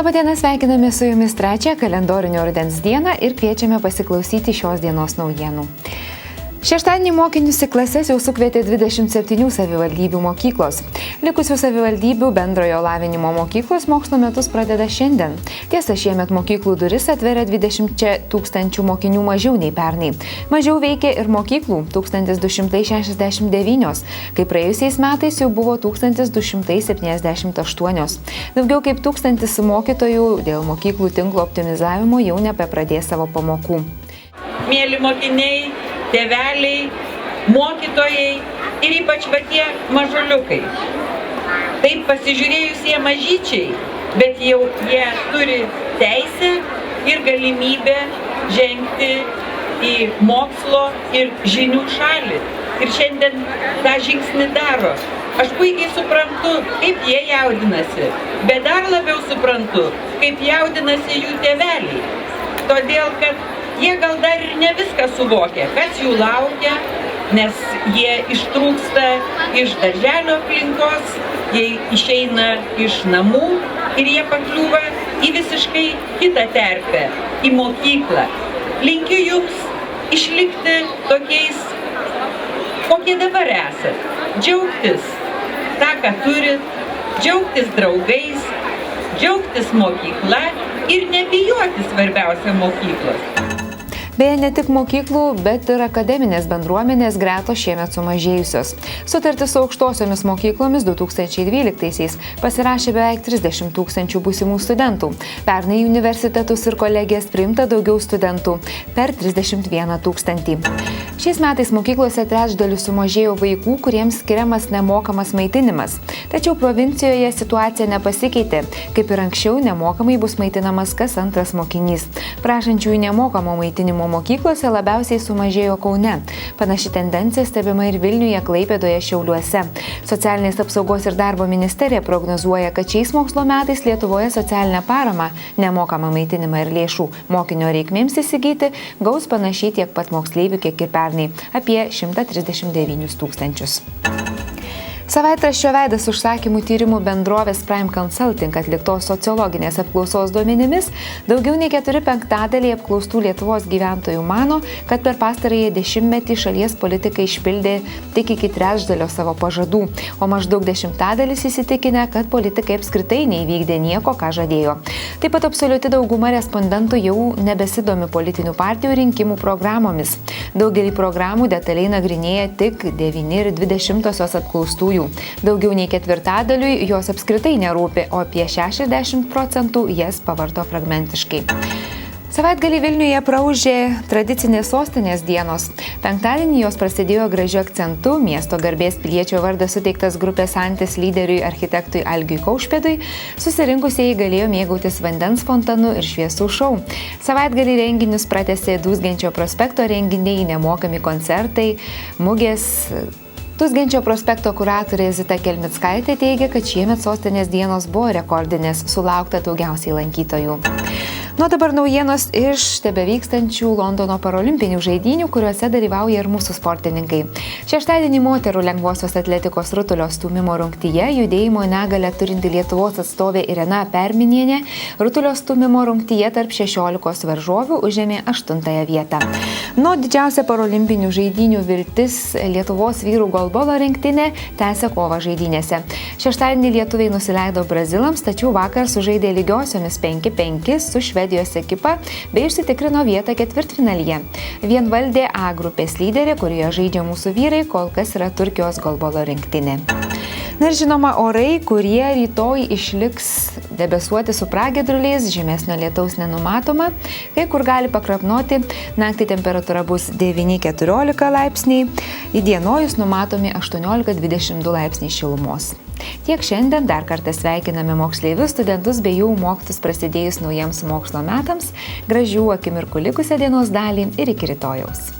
Labadiena, sveikiname su jumis trečią kalendorinio rudens dieną ir kviečiame pasiklausyti šios dienos naujienų. Šeštadienį mokinius į klases jau sukvietė 27 savivaldybių mokyklos. Likusių savivaldybių bendrojo lavinimo mokyklos mokslo metus pradeda šiandien. Tiesa, šiemet mokyklų duris atveria 20 tūkstančių mokinių mažiau nei pernai. Mažiau veikia ir mokyklų 1269, kai praėjusiais metais jau buvo 1278. Daugiau kaip 1000 mokytojų dėl mokyklų tinklo optimizavimo jau nebepradės savo pamokų. Mėly mokiniai, tėveliai, mokytojai ir ypač tie mažuliukai. Taip pasižiūrėjus jie mažyčiai, bet jau jie turi teisę ir galimybę žengti į mokslo ir žinių šalį. Ir šiandien tą žingsnį daro. Aš puikiai suprantu, kaip jie jaudinasi, bet dar labiau suprantu, kaip jaudinasi jų tėveliai. Todėl, kad jie gal dar ir ne viską suvokia, kas jų laukia, nes jie ištrūksta iš darželio aplinkos, jie išeina iš namų ir jie pakliūva į visiškai kitą terpę, į mokyklą. Linkiu jums išlikti tokiais, kokie dabar esat. Džiaugtis tą, ką turit, džiaugtis draugais, džiaugtis mokykla ir nebijoti svarbiausia mokyklos. Beje, ne tik mokyklų, bet ir akademinės bendruomenės gretos šiemet sumažėjusios. Sutartis su aukštosiomis mokyklomis 2012-aisiais pasirašė beveik 30 tūkstančių būsimų studentų. Pernai į universitetus ir kolegijas priimta daugiau studentų – per 31 tūkstantį. Šiais metais mokyklose trečdaliu sumažėjo vaikų, kuriems skiriamas nemokamas maitinimas. Tačiau provincijoje situacija nepasikeitė. Kaip ir anksčiau, nemokamai bus maitinamas kas antras mokinys. Prašančiųjų nemokamo maitinimo mokyklose labiausiai sumažėjo Kaune. Panaši tendencija stebima ir Vilniuje, Klaipėdoje, Šiauliuose. Socialinės apsaugos ir darbo ministerija prognozuoja, kad šiais mokslo metais Lietuvoje socialinę paramą, nemokamą maitinimą ir lėšų mokinio reikmėms įsigyti gaus panašiai tiek pat moksleivių, kiek ir pernai – apie 139 tūkstančius. Savaitraščio Veidas užsakymų tyrimų bendrovės Prime Consulting atliktos sociologinės apklausos duomenimis daugiau nei 4/5 apklaustų Lietuvos gyventojų mano, kad per pastarąjį dešimtmetį šalies politikai išpildė tik iki trečdalio savo pažadų, o maždaug 10% įsitikinę, kad politikai apskritai neįvykdė nieko, ką žadėjo. Taip pat absoliuti dauguma respondentų jau nebesidomi politinių partijų rinkimų programomis. Daugelį programų detaliai nagrinėja tik 9,2 apklaustųjų. Daugiau nei 1/4 jos apskritai nerūpi, o apie 60% jas pavarto fragmentiškai. Savaitgalį Vilniuje praūžė tradicinės sostinės dienos. Penktadienį jos prasidėjo gražiu akcentu, miesto garbės piliečio vardas suteiktas grupės Antis lyderiui architektui Algiui Kaušpėdui. Susirinkusieji galėjo mėgautis vandens fontanu ir šviesų šou. Savaitgalį renginius pratęsė Dūzgenčio prospekto renginiai, nemokami koncertai, mugės. Dūzgenčio prospekto kuratorė Zita Kelmickaitė teigia, kad šiemet sostinės dienos buvo rekordinės, sulaukta daugiausiai lankytojų. Nuo dabar naujienos iš tebevykstančių Londono parolimpinių žaidynių, kuriuose dalyvauja ir mūsų sportininkai. Šeštadienį moterų lengvosios atletikos rutulio stūmimo rungtyje judėjimo negalią turinti Lietuvos atstovė Irena Perminienė rutulio stūmimo rungtyje tarp 16 varžovių užėmė 8 vietą. Nuo didžiausia parolimpinių žaidynių viltis Lietuvos vyrų golbolo rinktinė tęsia kovą žaidynėse. Šeštadienį lietuviai nusileido brazilams, tačiau vakar sužaidė lygiosiomis 5-5 su Švedijos ekipa bei užsitikrino vietą ketvirtfinalyje. Vienvaldė A grupės lyderė, kurioje žaidžia mūsų vyrai, kol kas yra Turkijos golbolo rinktinė. Na ir žinoma, orai, kurie rytoj išliks debesuoti su pragiedruliais, žemesnio lietaus nenumatoma, kai kur gali pakrapnoti, naktį temperatūra bus 9-14 laipsniai, įdienojus numatomi 18-22 laipsniai šilumos. Tiek šiandien, dar kartą sveikiname moksleivius, studentus bei jų mokytojus prasidėjus naujiems mokslo metams, gražių akimirkų likusią dienos dalį ir iki rytojaus.